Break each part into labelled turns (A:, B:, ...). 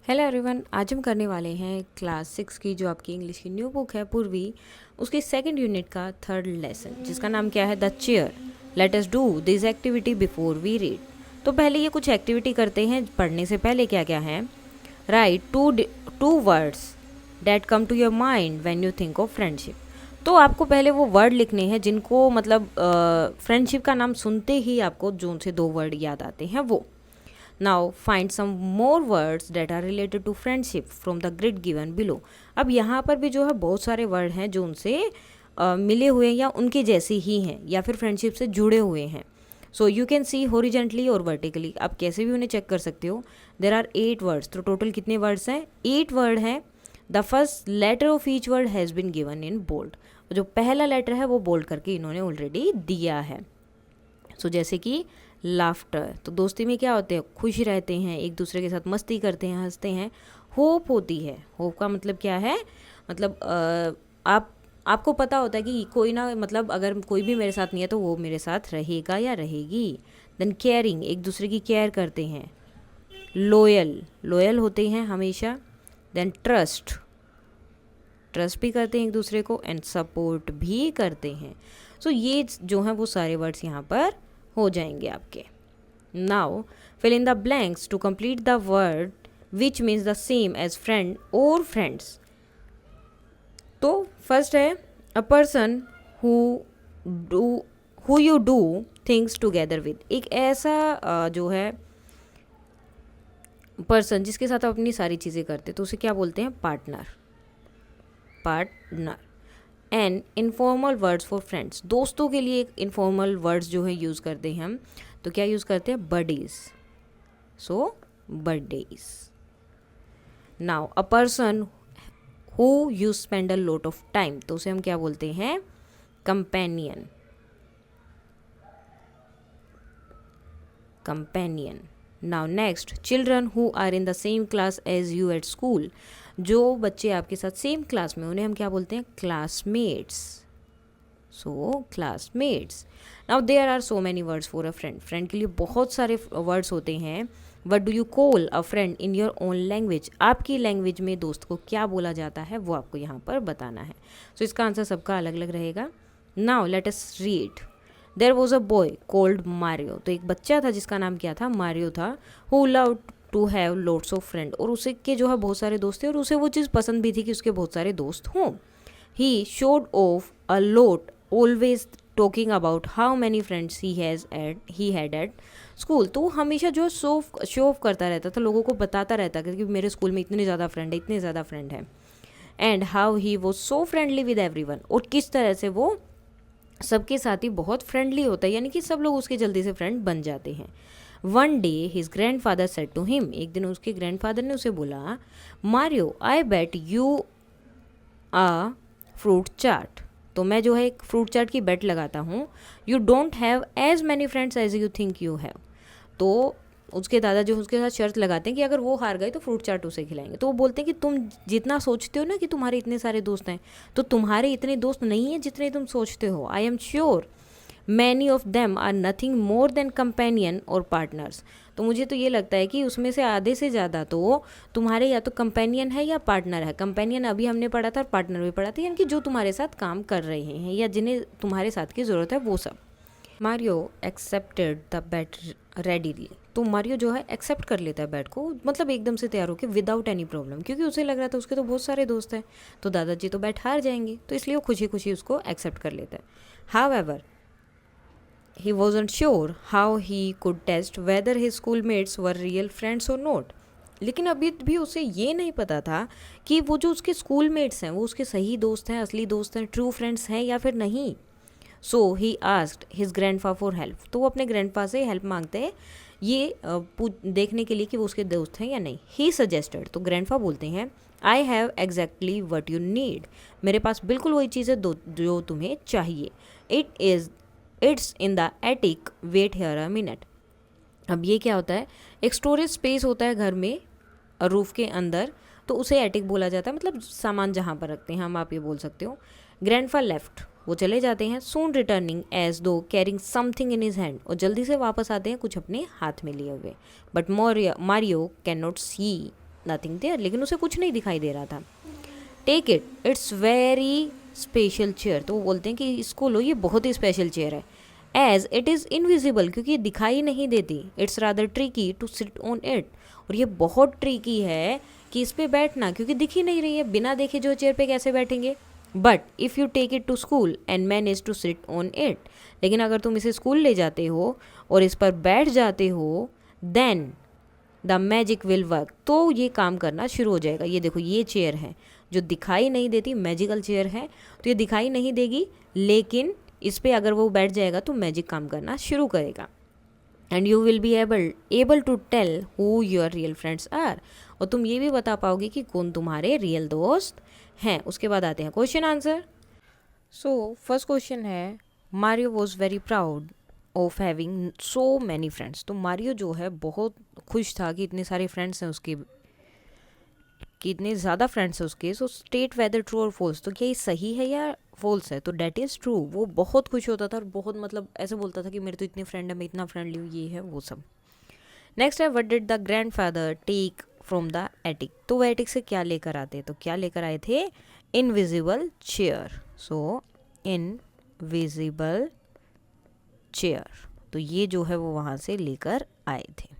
A: Hello everyone, आज हम करने वाले हैं क्लास 6 की जो आपकी इंग्लिश की न्यू बुक है पूर्वी, उसकी सेकंड यूनिट का थर्ड लेसन जिसका नाम क्या है the chair. Let us do this activity before we read. तो पहले ये कुछ एक्टिविटी करते हैं पढ़ने से पहले। क्या क्या है? Write two words that come to your mind when you think of friendship. तो आपको पहले वो वर्ड लिखने हैं जिनको मतलब फ्रेंडशिप का नाम सुनते ही आपको जो से दो वर्ड याद आते हैं वो। Now find some more words that are related to friendship from the grid given below। अब यहाँ पर भी जो है बहुत सारे वर्ड हैं जो उनसे मिले हुए हैं या उनके जैसे ही हैं या फिर फ्रेंडशिप से जुड़े हुए हैं। So you can see horizontally और वर्टिकली, आप कैसे भी उन्हें चेक कर सकते हो। There are 8 words. तो टोटल कितने वर्ड्स हैं? 8 वर्ड हैं। The first letter of each word has been given in bold. जो पहला लेटर है वो बोल्ड करके इन्होंने ऑलरेडी दिया है। सो जैसे कि लाफ्टर, तो दोस्ती में क्या होते हैं? खुश रहते हैं, एक दूसरे के साथ मस्ती करते हैं, हंसते हैं। होप होती है। होप का मतलब क्या है? मतलब आपको पता होता है कि कोई ना, मतलब अगर कोई भी मेरे साथ नहीं है तो वो मेरे साथ रहेगा या रहेगी। देन केयरिंग, एक दूसरे की केयर करते हैं। लॉयल, लॉयल होते हैं हमेशा। देन ट्रस्ट, ट्रस्ट भी करते हैं एक दूसरे को। एंड सपोर्ट भी करते हैं। सो ये जो है वो सारे वर्ड्स यहाँ पर हो जाएंगे आपके। Now fill in the blanks to complete the word which means the same as friend और फ्रेंड्स। तो फर्स्ट है a person who you do things together with. एक ऐसा जो है पर्सन जिसके साथ आप अपनी सारी चीज़ें करते तो उसे क्या बोलते हैं? Partner. Partner. And informal words for friends, दोस्तों के लिए एक इनफॉर्मल वर्ड्स जो है यूज़ करते हैं हम। तो क्या यूज़ करते हैं? Buddies. So birthdays. Now a person who you spend a lot of time, तो उसे हम क्या बोलते हैं? Companion. Companion. Now next, children who are in the same class as you at school. जो बच्चे आपके साथ सेम क्लास में, उन्हें हम क्या बोलते हैं? Classmates. So classmates. Now there are so many words for a friend. Friend के लिए बहुत सारे वर्ड्स होते हैं। What do you call a friend in your own language. आपकी लैंग्वेज में दोस्त को क्या बोला जाता है वो आपको यहाँ पर बताना है। सो इसका आंसर सबका अलग अलग रहेगा। Now let us read. There was a boy called Mario. तो एक बच्चा था जिसका नाम क्या था? मारियो था। Who love to have lots of friend, और उसे के जो है बहुत सारे दोस्त थे और उसे वो चीज़ पसंद भी थी कि उसके बहुत सारे दोस्त हों। He showed of a lot, always talking about how many friends he had at school. तो वो हमेशा जो शो ऑफ करता रहता था, लोगों को बताता रहता था कि मेरे स्कूल में इतने ज़्यादा फ्रेंड है, इतने ज़्यादा फ्रेंड है। And how he was so friendly with everyone, और किस तरह से वो सबके साथ ही बहुत फ्रेंडली होता है, यानी कि सब लोग उसके जल्दी से फ्रेंड बन जाते हैं। One day his grandfather said to him, एक दिन उसके ग्रैंड फादर ने उसे बोला, Mario I bet you a fruit chaat. तो मैं जो है एक फ्रूट चाट की बेट लगाता हूँ। You don't have as many friends as you think you have. तो उसके दादा जो उसके साथ शर्त लगाते हैं कि अगर वो हार गए तो फ्रूट चाट उसे खिलाएंगे। तो वो बोलते हैं कि तुम जितना सोचते हो ना कि तुम्हारे इतने सारे दोस्त हैं, तो तुम्हारे इतने दोस्त नहीं हैं जितने तुम सोचते हो। I am sure many of them are nothing more than companion और पार्टनर्स। तो मुझे तो ये लगता है कि उसमें से आधे से ज़्यादा तो तुम्हारे या तो कंपेनियन है या पार्टनर है। कंपेनियन अभी हमने पढ़ा था और पार्टनर भी पढ़ा था, यानी कि जो तुम्हारे साथ काम कर रहे हैं या जिन्हें तुम्हारे साथ की ज़रूरत है वो सब। Mario accepted the bat readily. तो मारियो जो है एक्सेप्ट कर लेता है बैट को, मतलब एकदम से तैयार होकर विदाउट एनी प्रॉब्लम, क्योंकि उसे लग रहा था उसके तो बहुत सारे दोस्त हैं तो दादाजी तो बैट हार जाएंगे, तो इसलिए वो खुशी खुशी उसको एक्सेप्ट कर लेता है। However he wasn't sure how he could test whether his schoolmates were real friends or not। लेकिन अभी भी उसे ये नहीं पता था कि वो जो उसके स्कूलमेट्स हैं वो उसके सही दोस्त हैं, असली दोस्त हैं, ट्रू फ्रेंड्स हैं या फिर नहीं। So he asked his grandpa for help. तो वो अपने ग्रैंडफा से हेल्प मांगते हैं ये देखने के लिए कि वो उसके दोस्त हैं या नहीं। ही सजेस्टेड, तो ग्रैंडफा बोलते हैं, I have exactly what you need. मेरे पास बिल्कुल वही चीज़ है जो तुम्हें चाहिए। It's in the attic, wait here a minute. अब ये क्या होता है? एक स्टोरेज स्पेस होता है घर में रूफ के अंदर, तो उसे एटिक बोला जाता है, मतलब सामान जहाँ पर रखते हैं हम, आप ये बोल सकते हो। ग्रैंडफा लेफ्ट, वो चले जाते हैं। सून रिटर्निंग एज दो carrying something in his hand, और जल्दी से वापस आते हैं कुछ अपने हाथ में लिए हुए। But Mario can not see nothing there, लेकिन उसे कुछ नहीं दिखाई दे रहा था। Take it, it's very special chair, तो वो बोलते हैं कि इसको लो, ये बहुत ही स्पेशल चेयर है। एज इट इज़ इनविजिबल, क्योंकि ये दिखाई नहीं देती। It's rather tricky to sit on it, और ये बहुत ट्रिकी है कि इस पर बैठना, क्योंकि दिख ही नहीं रही है, बिना देखे जो चेयर पे कैसे बैठेंगे। But if you take it to school and manage to sit on it, लेकिन अगर तुम इसे स्कूल ले जाते हो और इस पर बैठ जाते हो, then the magic will work, तो ये काम करना शुरू हो जाएगा। ये देखो, ये चेयर है जो दिखाई नहीं देती, मैजिकल चेयर है, तो ये दिखाई नहीं देगी, लेकिन इस पर अगर वो बैठ जाएगा तो मैजिक काम करना शुरू करेगा। And you will be able to tell who your real friends are, और तुम ये भी बता पाओगे कि कौन तुम्हारे रियल दोस्त हैं। उसके बाद आते हैं question answer. So first question है, Mario was very proud of having so many friends, तो मारियो जो है बहुत खुश था कि इतने सारे फ्रेंड्स हैं उसके, कि इतने ज़्यादा फ्रेंड्स हैं उसके। सो स्टेट वेदर ट्रू और फॉल्स, तो क्या ये सही है या फॉल्स है? तो डेट इज़ ट्रू, वो बहुत खुश होता था और बहुत मतलब ऐसे बोलता था कि मेरे तो इतने फ्रेंड है, मैं इतना फ्रेंडली हूँ, ये है वो सब। नेक्स्ट है, what did the grandfather take from the attic, तो वो एटिक से क्या लेकर आते, तो क्या लेकर आए थे? Invisible chair. So invisible chair, तो ये जो है वो वहाँ से लेकर आए थे।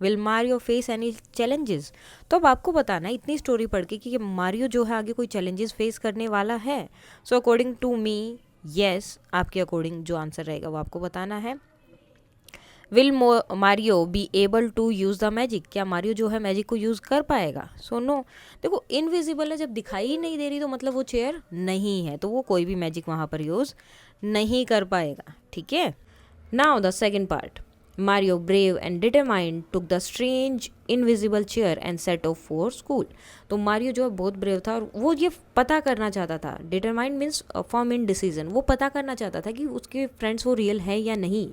A: Will Mario face any challenges, तो अब आपको बताना है इतनी स्टोरी पढ़ के कि मारियो जो है आगे कोई चैलेंजेस फेस करने वाला है। So according to me yes, आपके अकॉर्डिंग जो आंसर रहेगा वो आपको बताना है। Will Mario be able to use the magic, क्या मारियो जो है मैजिक को यूज़ कर पाएगा? सो नो, देखो इनविजिबल है, जब दिखाई ही नहीं दे रही तो मतलब वो चेयर नहीं है, तो वो कोई भी मैजिक वहाँ पर यूज़ नहीं कर पाएगा। ठीक है, now the second part, Mario, brave and determined, took the strange invisible chair and set off for school. तो मारियो जो है बहुत ब्रेव था और वो ये पता करना चाहता था, determined means form in decision, वो पता करना चाहता था कि उसके फ्रेंड्स वो रियल है या नहीं।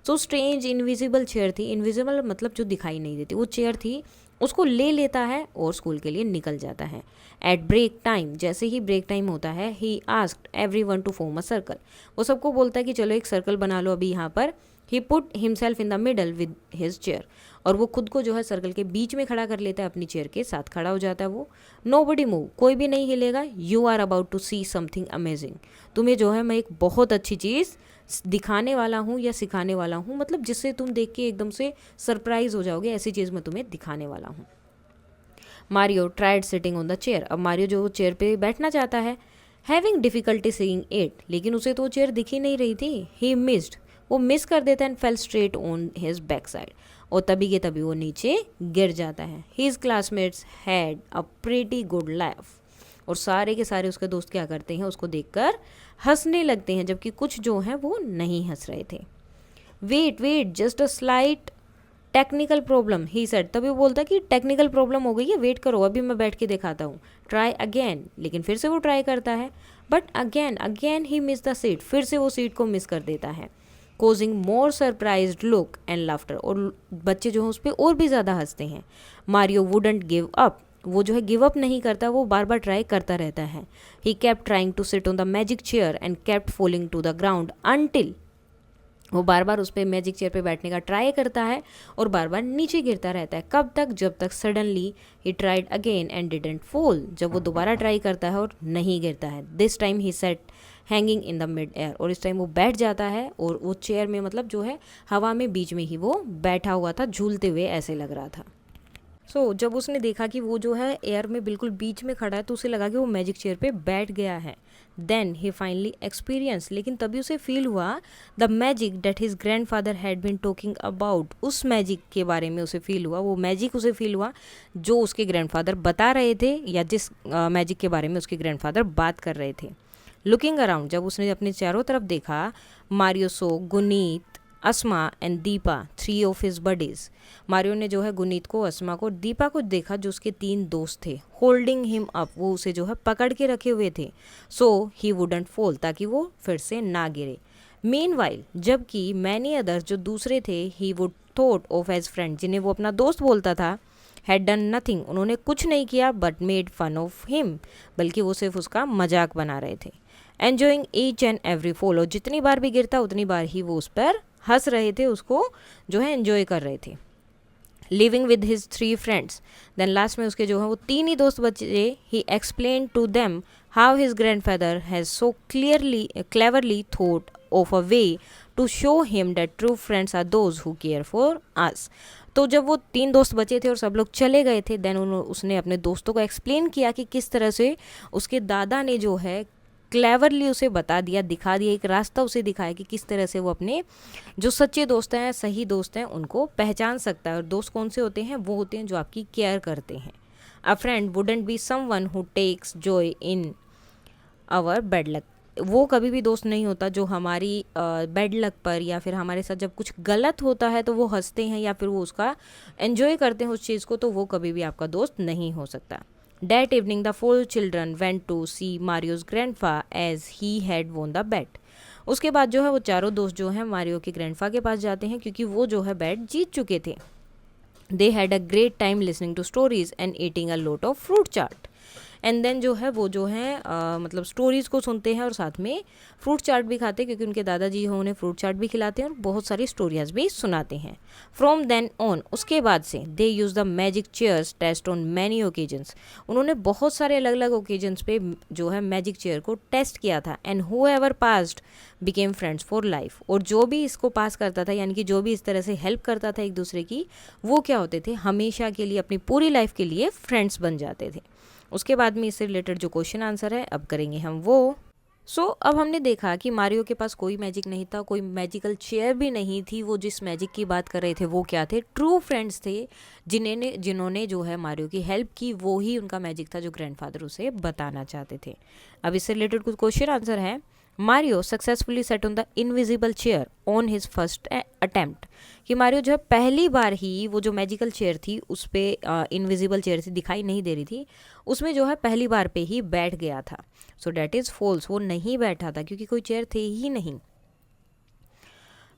A: सो स्ट्रेंज इनविजिबल चेयर थी, इनविजिबल मतलब जो दिखाई नहीं देती, वो चेयर थी, उसको ले लेता है और स्कूल के लिए निकल जाता है। एट ब्रेक टाइम, जैसे ही ब्रेक टाइम होता है, he asked everyone to form a circle, वो सबको बोलता है कि चलो एक सर्कल बना लो अभी यहाँ पर। He put himself in the middle with his chair, और वो खुद को जो है सर्कल के बीच में खड़ा कर लेता है, अपनी चेयर के साथ खड़ा हो जाता है वो। नो बडी मूव, कोई भी नहीं हिलेगा। You are about to see something amazing, तुम्हें जो है मैं एक बहुत अच्छी चीज़ दिखाने वाला हूँ या सिखाने वाला हूँ, मतलब जिससे तुम देख के एकदम से सरप्राइज हो जाओगे, ऐसी चीज़ मैं तुम्हें दिखाने वाला हूँ। Mario tried sitting on the chair, अब मारियो जो चेयर पे बैठना चाहता है, हैविंग डिफिकल्टी सीइंग इट, लेकिन उसे तो चेयर दिख ही नहीं रही थी। ही मिस्ड, वो मिस कर देता है, and fail straight on his back side, और तभी के तभी वो नीचे गिर जाता है। His classmates had a pretty good life, और सारे के सारे उसके दोस्त क्या करते हैं, उसको देखकर हंसने लगते हैं, जबकि कुछ जो हैं वो नहीं हंस रहे थे। Wait wait just a slight technical problem he said, तभी वो बोलता है कि टेक्निकल प्रॉब्लम हो गई है, वेट करो अभी मैं बैठ के दिखाता हूँ। ट्राई अगेन, लेकिन फिर से वो ट्राई करता है, but again he miss the seat, फिर से वो सीट को मिस कर देता है। Causing more surprised look and laughter, और बच्चे जो हैं उस पर और भी ज़्यादा हंसते हैं। मारियो वुडंट गिव अप, वो जो है गिव अप नहीं करता, वो बार बार ट्राई करता रहता है। He kept trying to sit on the magic chair and kept falling to the ground until, वो बार बार उस पर मैजिक चेयर पे बैठने का ट्राई करता है और बार बार नीचे गिरता रहता है। कब तक? जब तक suddenly he tried again and didn't fall, जब वो दोबारा ट्राई करता है और नहीं गिरता है। This time he set hanging in the mid air, और इस टाइम वो बैठ जाता है और वो चेयर में मतलब जो है हवा में बीच में ही वो बैठा हुआ था, झूलते हुए ऐसे लग रहा था। सो जब उसने देखा कि वो जो है एयर में बिल्कुल बीच में खड़ा है, तो उसे लगा कि वो मैजिक चेयर पे बैठ गया है। देन ही फाइनली एक्सपीरियंस, लेकिन तभी उसे फील हुआ the magic that his grandfather had been talking about, उस मैजिक के बारे में उसे फील हुआ, वो मैजिक उसे फील हुआ जो उसके ग्रैंडफादर बता रहे थे, या जिस मैजिक के बारे में उसके ग्रैंडफादर बात कर रहे थे। लुकिंग अराउंड, जब उसने अपने चारों तरफ देखा, Mario saw Guneet, Asma and Deepa, 3 of his buddies, Mario ने जो है गुनीत को, अस्मा को, दीपा को देखा, जो उसके 3 दोस्त थे। होल्डिंग हिम अप, वो उसे जो है पकड़ के रखे हुए थे, सो ही वुडंट फॉल, ताकि वो फिर से ना गिरे। मीनवाइल, जबकि मैनी अदर्स, जो दूसरे थे, he would thought of as friend, जिन्हें वो अपना दोस्त बोलता था, हैड डन नथिंग, उन्होंने कुछ नहीं किया, but made fun of him, बल्कि वो सिर्फ उसका मजाक बना रहे थे। Enjoying each and every fall, और जितनी बार भी गिरता उतनी बार ही वो उस पर हंस रहे थे, उसको जो है एंजॉय कर रहे थे। Living with his 3 friends. Then last में उसके जो है वो 3 ही दोस्त बचे। He explain to them how his grandfather has so cleverly thought of a way to show him that true friends are those who care for us. तो जब वो 3 दोस्त बचे थे और सब लोग चले गए थे, देन उसने अपने दोस्तों को एक्सप्लेन किया कि किस तरह से उसके दादा ने जो है क्लेवरली उसे बता दिया, दिखा दिया, एक रास्ता उसे दिखाया कि किस तरह से वो अपने जो सच्चे दोस्त हैं, सही दोस्त हैं, उनको पहचान सकता है। और दोस्त कौन से होते हैं? वो होते हैं जो आपकी केयर करते हैं। A friend wouldn't be someone who takes joy in our bad luck. वो कभी भी दोस्त नहीं होता जो हमारी बैड लक पर या फिर हमारे साथ जब कुछ गलत होता है तो वो हंसते हैं या फिर वो उसका एंजॉय करते हैं उस चीज़ को, तो वो कभी भी आपका दोस्त नहीं हो सकता। That evening, the 4 children went to see Mario's grandpa as he had won the bet. उसके बाद जो है वो चारों दोस्त जो हैं मारियो के ग्रैंडफा के पास जाते हैं क्योंकि वो जो है बैट जीत चुके थे। They had a great time listening to stories and eating a lot of fruit chaat. And then जो है वो जो है मतलब स्टोरीज़ को सुनते हैं और साथ में फ्रूट चाट भी खाते हैं क्योंकि उनके दादाजी जो उन्हें फ्रूट चाट भी खिलाते हैं और बहुत सारी स्टोरीज भी सुनाते हैं। फ्रॉम देन ऑन, उसके बाद से they use the magic chairs test on many occasions. उन्होंने बहुत सारे अलग अलग ओकेजन्स पे जो है मैजिक चेयर को टेस्ट किया था। And who ever passed became friends for life. और जो भी इसको पास करता था यानी कि जो भी इस तरह से हेल्प करता था एक दूसरे की, वो क्या होते थे? हमेशा के लिए, अपनी पूरी लाइफ के लिए फ्रेंड्स बन जाते थे। उसके बाद में इससे रिलेटेड जो क्वेश्चन आंसर है अब करेंगे हम वो। अब हमने देखा कि मारियो के पास कोई मैजिक नहीं था, कोई मैजिकल चेयर भी नहीं थी। वो जिस मैजिक की बात कर रहे थे वो क्या थे? ट्रू फ्रेंड्स थे, जिन्होंने जो है मारियो की हेल्प की। वो ही उनका मैजिक था जो ग्रैंडफादर उसे बताना चाहते थे। अब इससे रिलेटेड कुछ क्वेश्चन आंसर है। Mario successfully set on the invisible chair on his first attempt. कि मारियो जो है पहली बार ही वो जो मैजिकल चेयर थी उस पर, इनविजिबल चेयर थी, दिखाई नहीं दे रही थी, उसमें जो है पहली बार पे ही बैठ गया था। सो डैट इज़ फॉल्स, वो नहीं बैठा था क्योंकि कोई चेयर थे ही नहीं।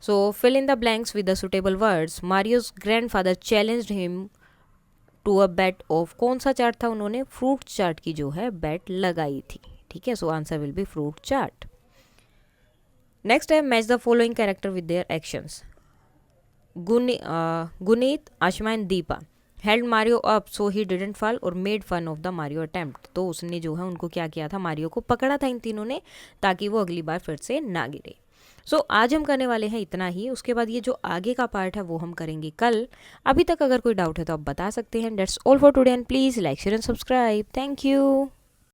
A: So fill in the blanks with the suitable words. Mario's grandfather challenged him to a bet of. कौन सा चार्ट था? उन्होंने फ्रूट चार्ट की जो है बेट लगाई थी। ठीक है, so answer will be fruit chart. Next है match the following character with their actions. Guneet, Aashma and Deepa held Mario up so he didn't fall और made fun of the Mario attempt. तो उसने जो है उनको क्या किया था? मारियो को पकड़ा था इन तीनों ने ताकि वो अगली बार फिर से ना गिरे। आज हम करने वाले हैं इतना ही। उसके बाद ये जो आगे का पार्ट है वो हम करेंगे कल। अभी तक अगर कोई डाउट है तो आप बता सकते हैं। That's all for today and please like share and subscribe. Thank you.